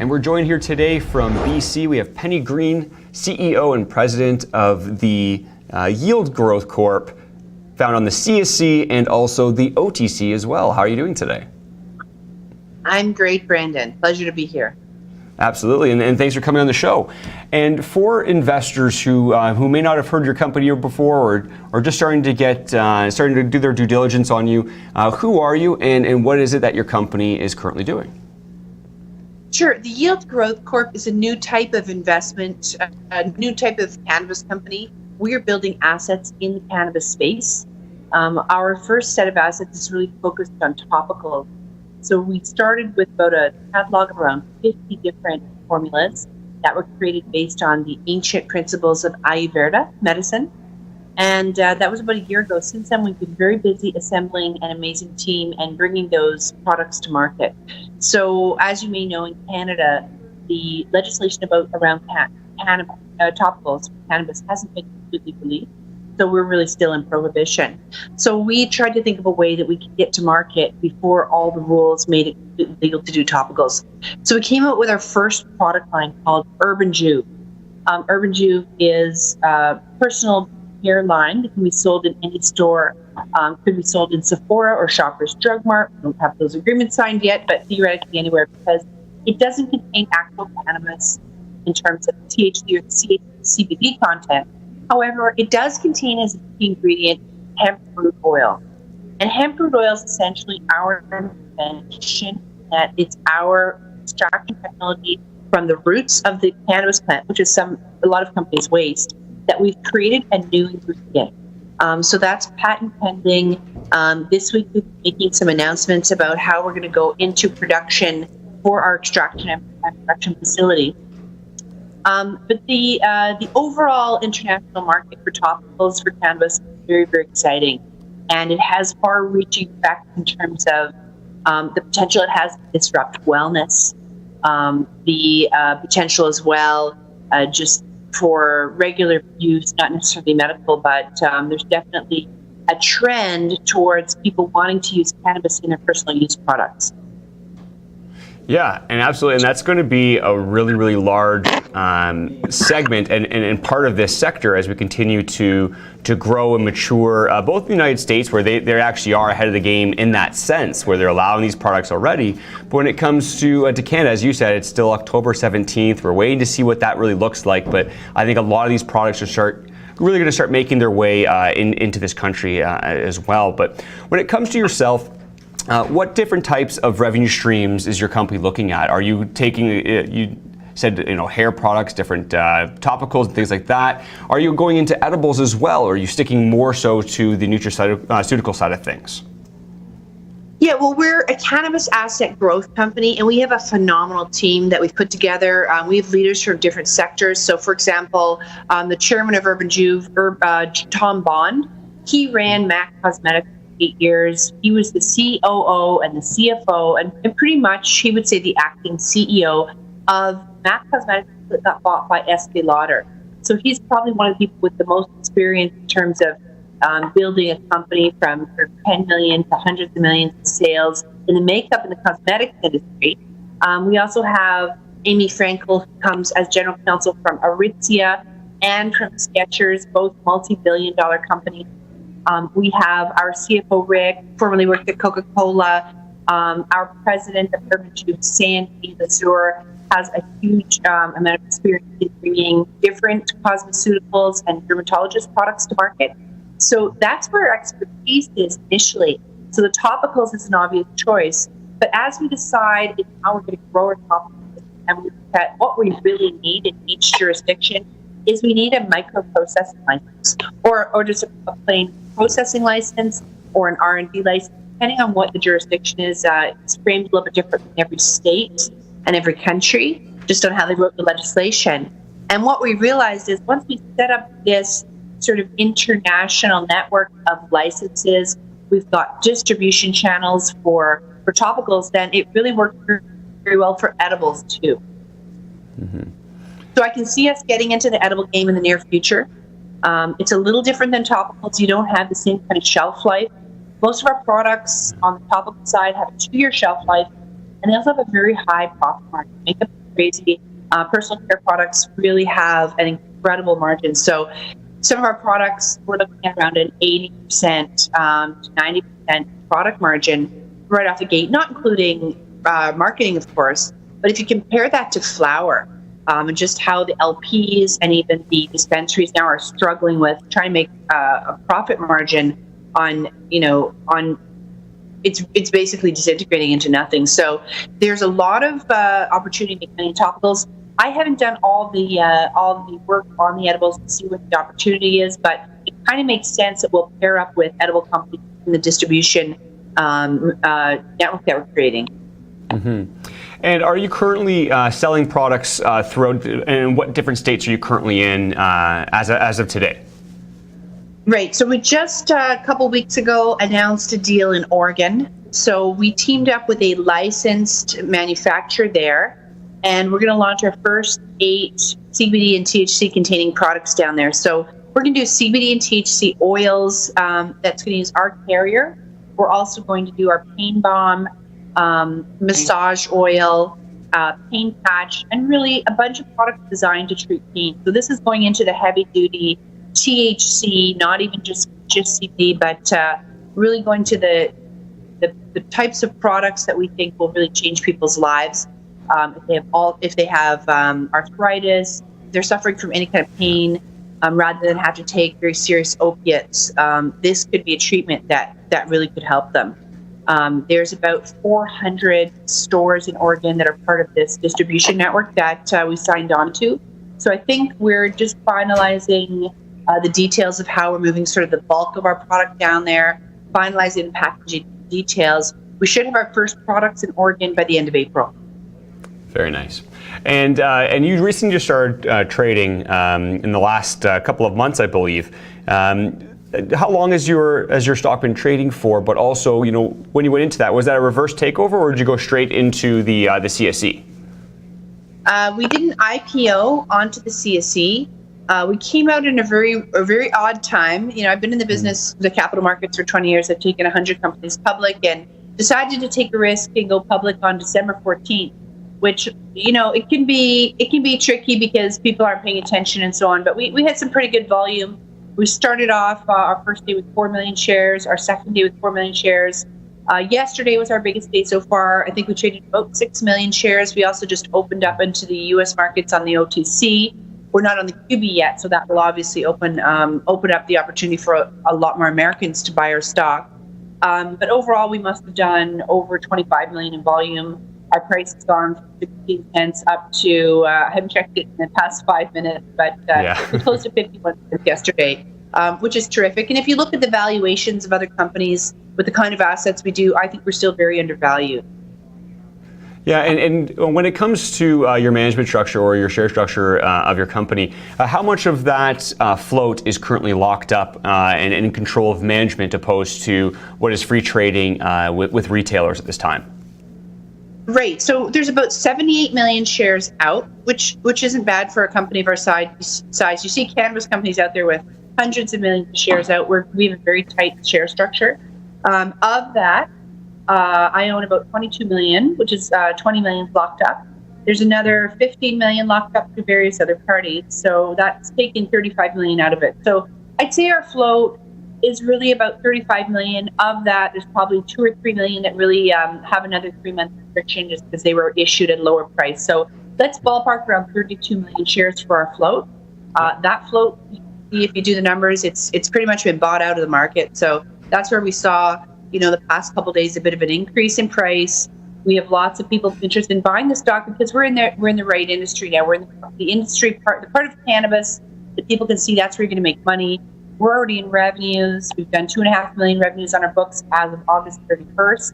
And we're joined here today from BC. We have Penny Green, CEO and President of the Yield Growth Corp, found on the CSC and also the OTC as well. How are you doing today? I'm great, Brandon. Pleasure to be here. Absolutely, and thanks for coming on the show. And for investors who may not have heard your company before, or just starting to do their due diligence on you, who are you, and what is it that your company is currently doing? Sure. The Yield Growth Corp is a new type of investment, a new type of cannabis company. We are building assets in the cannabis space. Our first set of assets is really focused on topical. So we started with about a catalog of around 50 different formulas that were created based on the ancient principles of Ayurvedic medicine. And that was about a year ago. Since then, we've been very busy assembling an amazing team and bringing those products to market. So as you may know, in Canada, the legislation around topicals, cannabis, hasn't been completely released. So we're really still in prohibition. So we tried to think of a way that we could get to market before all the rules made it legal to do topicals. So we came out with our first product line called Urban Juve. Urban Juve is a personal care line that can be sold in any store. Could be sold in Sephora or Shoppers Drug Mart. We don't have those agreements signed yet, but theoretically anywhere, because it doesn't contain actual cannabis in terms of THC or CBD content. However, it does contain as a key ingredient hemp root oil. And hemp root oil is essentially our invention, that it's our extraction technology from the roots of the cannabis plant, which is a lot of companies waste, that we've created a new ingredient. So that's patent pending. This week we're making some announcements about how we're going to go into production for our extraction and production facility. But the overall international market for topicals for cannabis is very, very exciting. And it has far-reaching effects in terms of the potential it has to disrupt wellness, the potential as well, just for regular use, not necessarily medical, but there's definitely a trend towards people wanting to use cannabis in their personal use products. Yeah, and absolutely, and that's going to be a really, really large segment and part of this sector as we continue to grow and mature, both in the United States, where they actually are ahead of the game in that sense, where they're allowing these products already. But when it comes to Canada, as you said, it's still October 17th. We're waiting to see what that really looks like, but I think a lot of these products are really going to start making their way into this country as well. But when it comes to yourself, what different types of revenue streams is your company looking at? Are you taking, you said, hair products, different topicals and things like that. Are you going into edibles as well, or are you sticking more so to the nutraceutical side of things? Yeah, well, we're a cannabis asset growth company, and we have a phenomenal team that we've put together. We have leaders from different sectors. So, for example, the chairman of Urban Juve, Tom Bond, he ran MAC Cosmetics 8 years. He was the COO and the CFO, and pretty much he would say the acting CEO of MAC Cosmetics that got bought by Estee Lauder. So he's probably one of the people with the most experience in terms of building a company from 10 million to hundreds of millions in sales in the makeup and the cosmetics industry. We also have Amy Frankel, who comes as general counsel from Aritzia and from Skechers, both multi-billion-dollar companies. We have our CFO, Rick, formerly worked at Coca-Cola. Our president of Urban Juve, Sandy Lazur, has a huge amount of experience in bringing different cosmeceuticals and dermatologist products to market. So that's where our expertise is initially. So the topicals is an obvious choice. But as we decide how we're going to grow our topicals and we look at what we really need in each jurisdiction, is we need a microprocessing license or just a plain processing license or an R&D license, depending on what the jurisdiction is. It's framed a little bit different in every state and every country, just on how they wrote the legislation. And what we realized is once we set up this sort of international network of licenses, we've got distribution channels for topicals, then it really works very well for edibles too. Mm-hmm. So I can see us getting into the edible game in the near future. It's a little different than topicals. You don't have the same kind of shelf life. Most of our products on the topical side have a 2-year shelf life, and they also have a very high profit margin. Makeup crazy. Personal care products really have an incredible margin. So some of our products, we're looking at around an 80% to 90% product margin right off the gate, not including marketing, of course. But if you compare that to flour, and just how the LPs and even the dispensaries now are struggling with trying to make a profit margin on it's basically disintegrating into nothing. So there's a lot of opportunity in topicals. I haven't done all the work on the edibles to see what the opportunity is, but it kind of makes sense that we'll pair up with edible companies in the distribution network that we're creating. Mm-hmm. And are you currently selling products throughout, and what different states are you currently in as of today? Right. So we just a couple weeks ago announced a deal in Oregon. So we teamed up with a licensed manufacturer there, and we're going to launch our first 8 CBD and THC containing products down there. So we're going to do CBD and THC oils. That's going to use our carrier. We're also going to do our pain balm, massage oil, pain patch, and really a bunch of products designed to treat pain. So this is going into the heavy duty THC, not even just CBD, but really going to the types of products that we think will really change people's lives. If they have arthritis, they're suffering from any kind of pain, rather than have to take very serious opiates, this could be a treatment that really could help them. There's about 400 stores in Oregon that are part of this distribution network that we signed on to. So I think we're just finalizing the details of how we're moving sort of the bulk of our product down there, finalizing the packaging details. We should have our first products in Oregon by the end of April. Very nice. And you recently just started trading in the last couple of months, I believe. How long has your stock been trading for? But also, when you went into that, was that a reverse takeover, or did you go straight into the CSE? We did an IPO onto the CSE. We came out in a very odd time. I've been in the business, the capital markets, for 20 years. I've taken 100 companies public and decided to take a risk and go public on December 14th, which, it can be tricky because people aren't paying attention and so on. But we had some pretty good volume. We started off our first day with 4 million shares, our second day with 4 million shares. Yesterday was our biggest day so far. I think we traded about 6 million shares. We also just opened up into the U.S. markets on the OTC. We're not on the QB yet, so that will obviously open up the opportunity for a lot more Americans to buy our stock. But overall, we must have done over 25 million in volume. Our price has gone from 15 cents up to, I haven't checked it in the past 5 minutes, but we closed at 51 cents yesterday, which is terrific. And if you look at the valuations of other companies with the kind of assets we do, I think we're still very undervalued. Yeah, and when it comes to your management structure or your share structure of your company, how much of that float is currently locked up and in control of management opposed to what is free trading with retailers at this time? Right. So there's about 78 million shares out, which isn't bad for a company of our size. You see cannabis companies out there with hundreds of millions of shares out. We have a very tight share structure. Of that, I own about 22 million, which is 20 million locked up. There's another 15 million locked up to various other parties. So that's taking 35 million out of it. So I'd say our float is really about 35 million. Of that, there's probably 2 or 3 million that really have another 3-month restriction just because they were issued at a lower price. So let's ballpark around 32 million shares for our float. That float, if you do the numbers, it's pretty much been bought out of the market. So that's where we saw, the past couple of days, a bit of an increase in price. We have lots of people interested in buying the stock because we're in the right industry now. We're in the industry part, the part of cannabis that people can see that's where you're going to make money. We're already in revenues. We've done 2.5 million revenues on our books as of August 31st.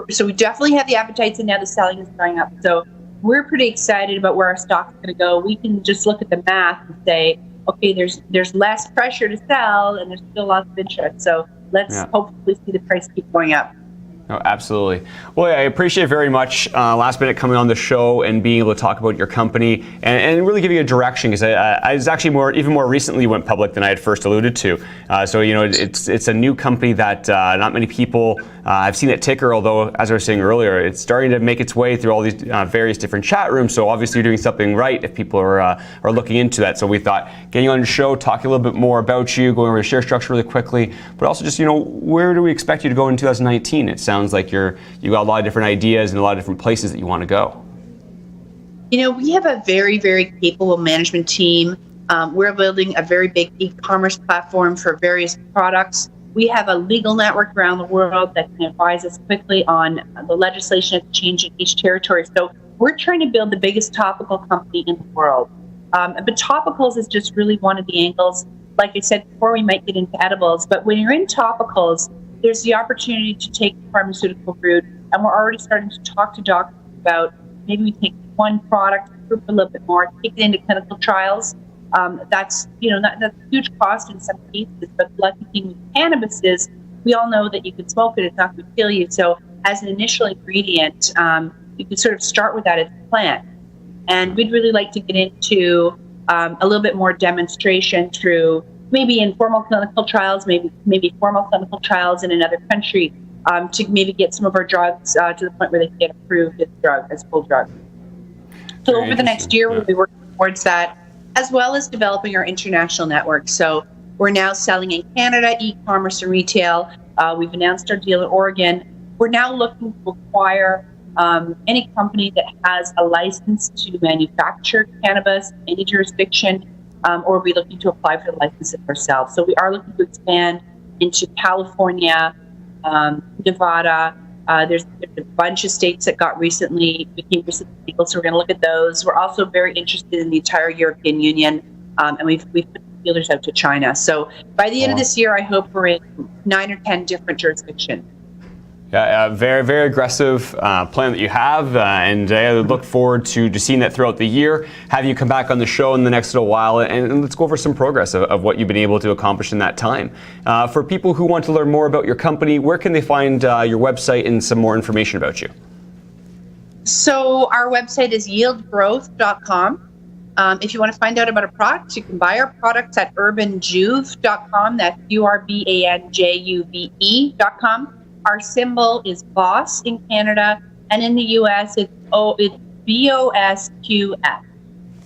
So we definitely have the appetites, and now the selling is going up. So we're pretty excited about where our stock's going to go. We can just look at the math and say, okay, there's less pressure to sell, and there's still lots of interest. So let's hopefully see the price keep going up. Oh, absolutely. Well, I appreciate very much last minute coming on the show and being able to talk about your company and really give you a direction, because I was actually even more recently went public than I had first alluded to. So it's a new company that not many people have seen it ticker, although as I was saying earlier, it's starting to make its way through all these various different chat rooms. So obviously you're doing something right if people are looking into that. So we thought getting you on the show, talking a little bit more about you, going over your share structure really quickly, but also just where do we expect you to go in 2019? It sounds like you got a lot of different ideas and a lot of different places that you want to go. We have a very, very capable management team. We're building a very big e-commerce platform for various products. We have a legal network around the world that can advise us quickly on the legislation that's changing in each territory. So we're trying to build the biggest topical company in the world. But topicals is just really one of the angles. Like I said before, we might get into edibles, but when you're in topicals, there's the opportunity to take the pharmaceutical route, and we're already starting to talk to doctors about maybe we take one product, group a little bit more, take it into clinical trials. That's a huge cost in some cases, but the lucky thing with cannabis is we all know that you can smoke it, it's not going to kill you. So as an initial ingredient, you can sort of start with that as a plant. And we'd really like to get into a little bit more demonstration through maybe informal clinical trials, maybe formal clinical trials in another country, to maybe get some of our drugs to the point where they can get approved as full drugs. So over the next year, we'll be working towards that, as well as developing our international network. So we're now selling in Canada, e-commerce and retail. We've announced our deal in Oregon. We're now looking to acquire any company that has a license to manufacture cannabis, any jurisdiction, or we're looking to apply for the license ourselves. So we are looking to expand into California, Nevada. There's a bunch of states that became recently legal, so we're going to look at those. We're also very interested in the entire European Union, and we've put feelers out to China. So by the end of this year, I hope we're in 9 or 10 different jurisdictions. Yeah, very, very aggressive plan that you have, and I look forward to seeing that throughout the year. Have you come back on the show in the next little while, and let's go over some progress of what you've been able to accomplish in that time. For people who want to learn more about your company, where can they find your website and some more information about you? So our website is yieldgrowth.com. If you want to find out about our products, you can buy our products at urbanjuve.com. That's urbanjuve.com. Our symbol is BOSS in Canada, and in the US, it's BOSQF.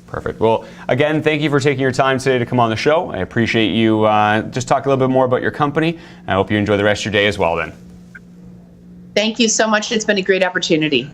Perfect. Well, again, thank you for taking your time today to come on the show. I appreciate you just talk a little bit more about your company. I hope you enjoy the rest of your day as well then. Thank you so much. It's been a great opportunity.